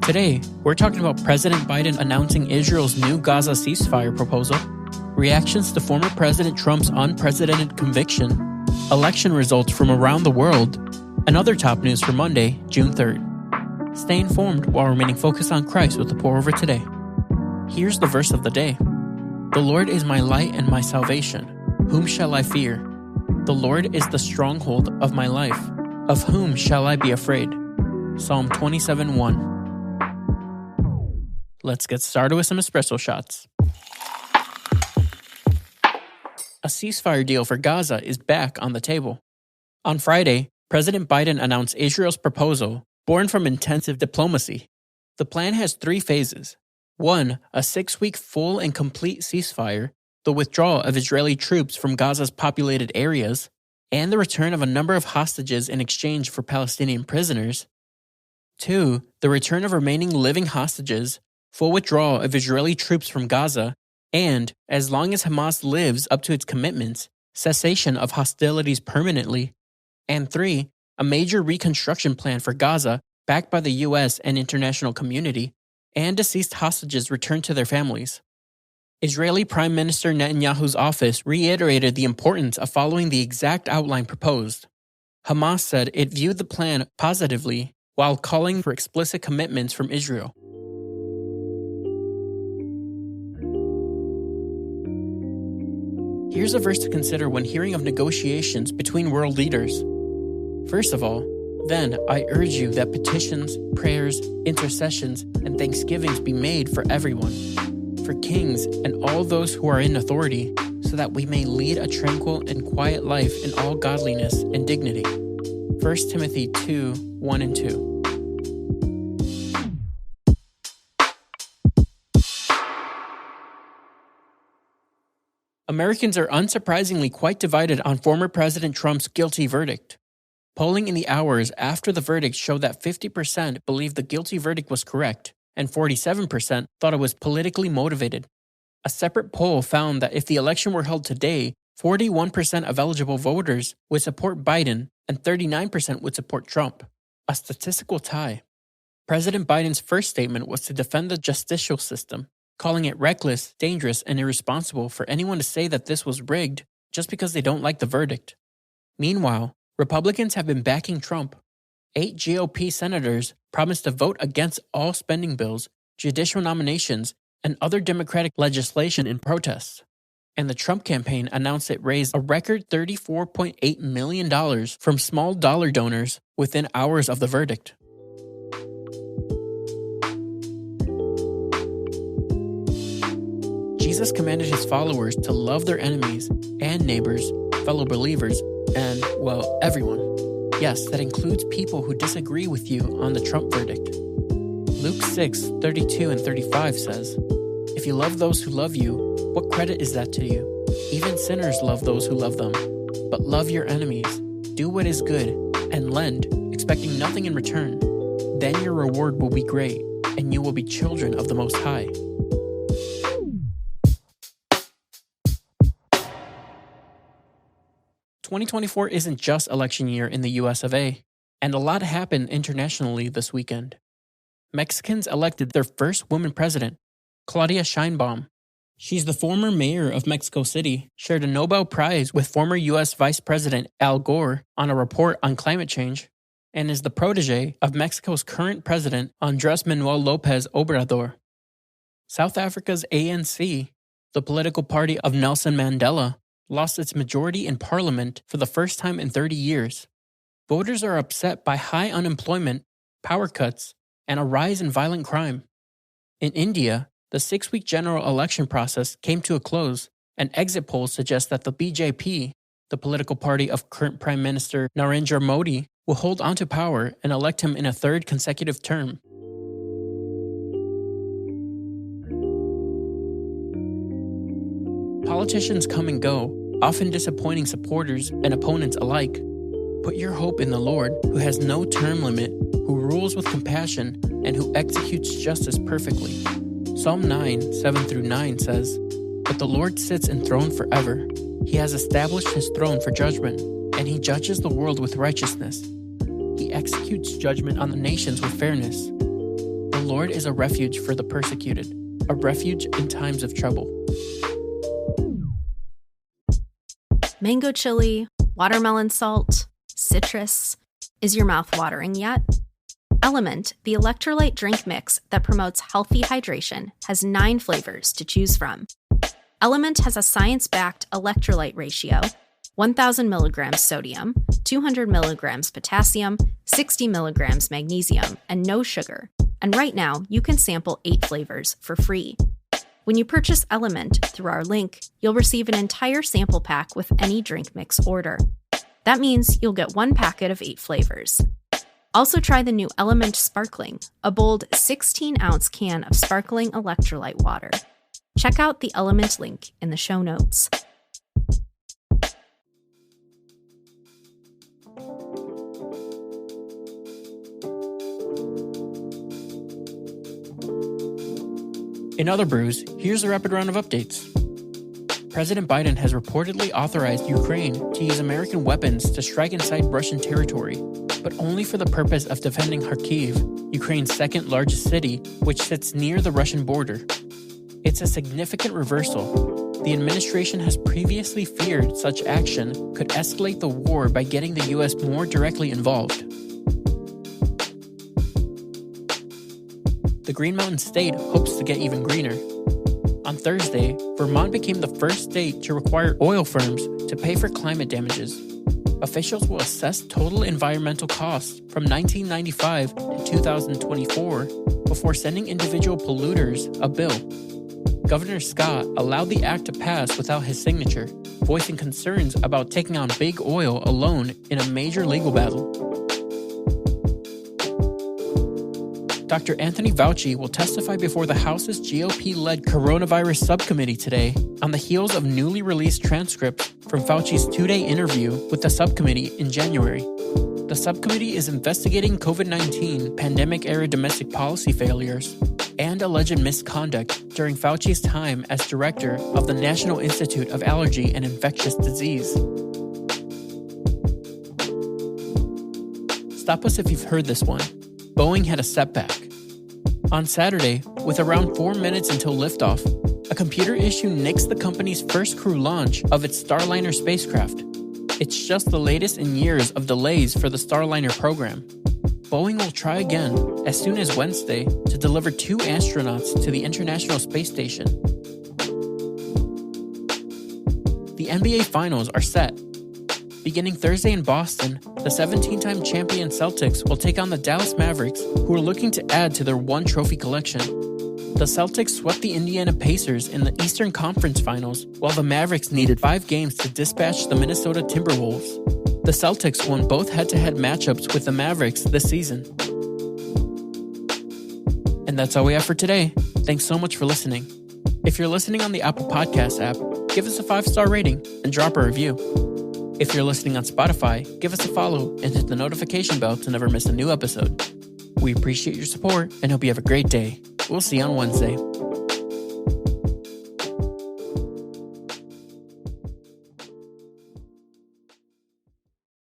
Today, we're talking about President Biden announcing Israel's new Gaza ceasefire proposal, reactions to former President Trump's unprecedented conviction, election results from around the world, and other top news for Monday, June 3rd. Stay informed while remaining focused on Christ with the pour over today. Here's the verse of the day. The Lord is my light and my salvation. Whom shall I fear? The Lord is the stronghold of my life. Of whom shall I be afraid? Psalm 27:1. Let's get started with some espresso shots. A ceasefire deal for Gaza is back on the table. On Friday, President Biden announced Israel's proposal, born from intensive diplomacy. The plan has 3 phases. 1. A 6-week full and complete ceasefire, the withdrawal of Israeli troops from Gaza's populated areas, and the return of a number of hostages in exchange for Palestinian prisoners. 2. The return of remaining living hostages, full withdrawal of Israeli troops from Gaza, and, as long as Hamas lives up to its commitments, cessation of hostilities permanently. And 3. A major reconstruction plan for Gaza backed by the U.S. and international community, and deceased hostages returned to their families. Israeli Prime Minister Netanyahu's office reiterated the importance of following the exact outline proposed. Hamas said it viewed the plan positively while calling for explicit commitments from Israel. Here's a verse to consider when hearing of negotiations between world leaders. First of all, then I urge you that petitions, prayers, intercessions, and thanksgivings be made for everyone, for kings and all those who are in authority, so that we may lead a tranquil and quiet life in all godliness and dignity. 1 Timothy 2:1 and 2. Americans are unsurprisingly quite divided on former President Trump's guilty verdict. Polling in the hours after the verdict showed that 50% believed the guilty verdict was correct, and 47% thought it was politically motivated. A separate poll found that if the election were held today, 41% of eligible voters would support Biden and 39% would support Trump, a statistical tie. President Biden's first statement was to defend the justicial system, calling it reckless, dangerous, and irresponsible for anyone to say that this was rigged just because they don't like the verdict. Meanwhile, Republicans have been backing Trump. 8 GOP senators promised to vote against all spending bills, judicial nominations, and other Democratic legislation in protest. And the Trump campaign announced it raised a record $34.8 million from small dollar donors within hours of the verdict. Jesus commanded his followers to love their enemies and neighbors, fellow believers, and, well, everyone. Yes, that includes people who disagree with you on the Trump verdict. Luke 6:32 and 35 says, If you love those who love you, what credit is that to you? Even sinners love those who love them. But love your enemies, do what is good, and lend, expecting nothing in return. Then your reward will be great, and you will be children of the Most High. "2024 isn't just election year in the US of A, and a lot happened internationally this weekend. Mexicans elected their first woman president, Claudia Sheinbaum. She's the former mayor of Mexico City, shared a Nobel Prize with former US Vice President Al Gore on a report on climate change, and is the protege of Mexico's current president Andrés Manuel López Obrador. South Africa's ANC, the political party of Nelson Mandela, lost its majority in parliament for the first time in 30 years. Voters are upset by high unemployment, power cuts, and a rise in violent crime. In India, the 6-week general election process came to a close, and exit polls suggest that the BJP, the political party of current Prime Minister Narendra Modi, will hold on to power and elect him in a 3rd consecutive term. Politicians come and go, often disappointing supporters and opponents alike. Put your hope in the Lord, who has no term limit, who rules with compassion, and who executes justice perfectly. Psalm 9:7-9 says, But the Lord sits enthroned forever. He has established his throne for judgment, and he judges the world with righteousness. He executes judgment on the nations with fairness. The Lord is a refuge for the persecuted, a refuge in times of trouble. Mango chili, watermelon salt, citrus. Is your mouth watering yet? Element, the electrolyte drink mix that promotes healthy hydration, has 9 flavors to choose from. Element has a science-backed electrolyte ratio: 1,000 milligrams sodium, 200 milligrams potassium, 60 milligrams magnesium, and no sugar. And right now, you can sample 8 flavors for free. When you purchase Element through our link, you'll receive an entire sample pack with any drink mix order. That means you'll get 1 packet of 8 flavors. Also try the new Element Sparkling, a bold 16-ounce can of sparkling electrolyte water. Check out the Element link in the show notes. In other brews, here's a rapid round of updates. President Biden has reportedly authorized Ukraine to use American weapons to strike inside Russian territory, but only for the purpose of defending Kharkiv, Ukraine's second largest city, which sits near the Russian border. It's a significant reversal. The administration has previously feared such action could escalate the war by getting the U.S. more directly involved. The Green Mountain State hopes to get even greener. On Thursday, Vermont became the first state to require oil firms to pay for climate damages. Officials will assess total environmental costs from 1995 to 2024 before sending individual polluters a bill. Governor Scott allowed the act to pass without his signature, voicing concerns about taking on big oil alone in a major legal battle. Dr. Anthony Fauci will testify before the House's GOP-led coronavirus subcommittee today on the heels of newly released transcripts from Fauci's 2-day interview with the subcommittee in January. The subcommittee is investigating COVID-19 pandemic-era domestic policy failures and alleged misconduct during Fauci's time as director of the National Institute of Allergy and Infectious Disease. Stop us if you've heard this one. Boeing had a setback. On Saturday, with around 4 minutes until liftoff, a computer issue nixed the company's first crew launch of its Starliner spacecraft. It's just the latest in years of delays for the Starliner program. Boeing will try again as soon as Wednesday to deliver 2 astronauts to the International Space Station. The NBA Finals are set. Beginning Thursday in Boston, the 17-time champion Celtics will take on the Dallas Mavericks, who are looking to add to their 1-trophy collection. The Celtics swept the Indiana Pacers in the Eastern Conference Finals, while the Mavericks needed 5 games to dispatch the Minnesota Timberwolves. The Celtics won both head-to-head matchups with the Mavericks this season. And that's all we have for today. Thanks so much for listening. If you're listening on the Apple Podcasts app, give us a 5-star rating and drop a review. If you're listening on Spotify, give us a follow and hit the notification bell to never miss a new episode. We appreciate your support and hope you have a great day. We'll see you on Wednesday.